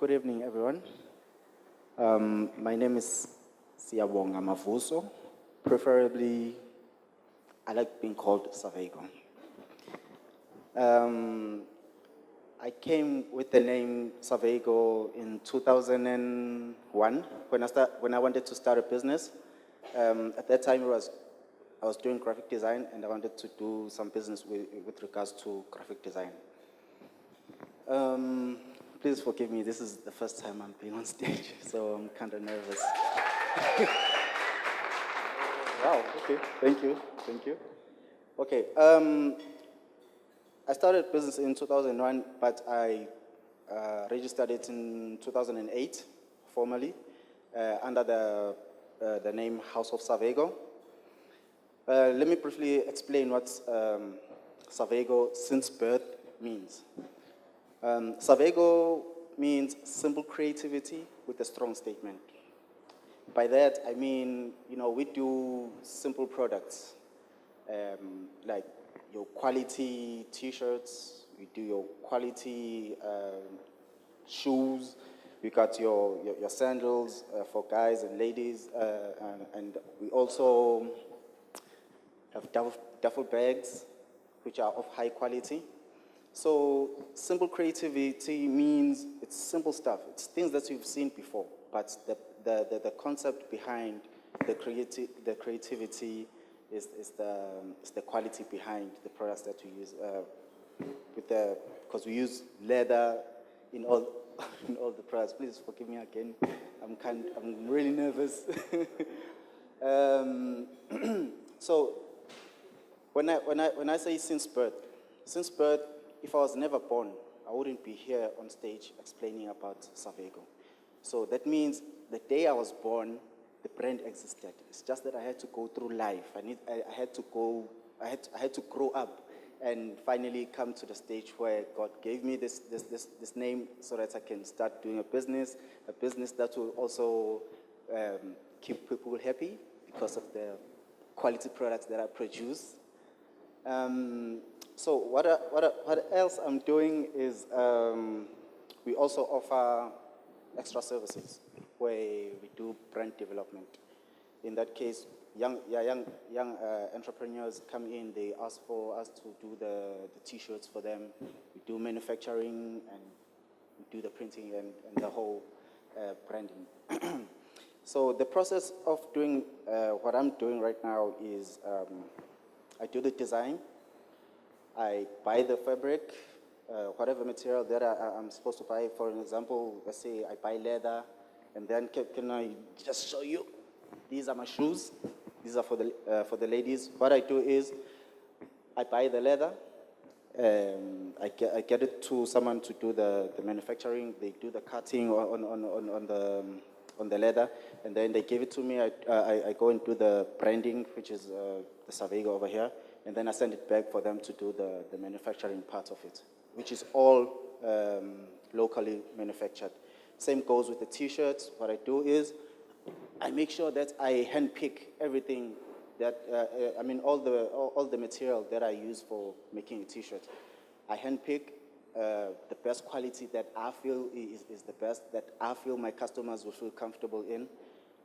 Good evening, everyone. My name is Savego Mavuso. Preferably, I like being called Savego. I came with the name Savego in 2001 when I wanted to start a business. At that time, I was doing graphic design, and I wanted to do some business with regards to graphic design. Please forgive me, this is the first time I'm being on stage, so I'm kind of nervous. Wow, okay, thank you. Okay, I started business in 2001, but I registered it in 2008, formally, under the name House of Savego. Let me briefly explain what Savego since birth means. Savego means simple creativity with a strong statement. By that, I mean, we do simple products, like your quality T-shirts, we do your quality shoes, we got your sandals for guys and ladies, and we also have duffel bags, which are of high quality. So simple creativity means it's simple stuff. It's things that you've seen before, but the concept behind the creativity is the quality behind the products that we use. Because we use leather in all the products. Please forgive me again. I'm really nervous. So when I say since birth, if I was never born, I wouldn't be here on stage explaining about Savego. So that means the day I was born, the brand existed. It's just that I had to go through life. I had to grow up and finally come to the stage where God gave me this name so that I can start doing a business that will also keep people happy because of the quality products that I produce. So what else I'm doing is we also offer extra services where we do brand development. In that case, young entrepreneurs come in, they ask for us to do the T-shirts for them. We do manufacturing and we do the printing and the whole branding. So the process of doing what I'm doing right now is I do the design. I buy the fabric, whatever material that I'm supposed to buy. For example, let's say I buy leather, and then can I just show you? These are my shoes. These are for the ladies. What I do is I buy the leather. I get it to someone to do the manufacturing. They do the cutting on the leather, and then they give it to me. I go and do the branding, which is the Savego over here. And then I send it back for them to do the manufacturing part of it, which is all locally manufactured. Same goes with the T-shirts. What I do is I make sure that I handpick everything that, all the material that I use for making a T-shirt. I handpick the best quality that I feel is the best, that I feel my customers will feel comfortable in,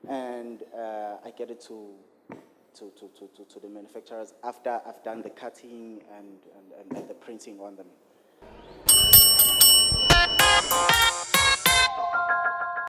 and I get it to the manufacturers after I've done the cutting and the printing on them.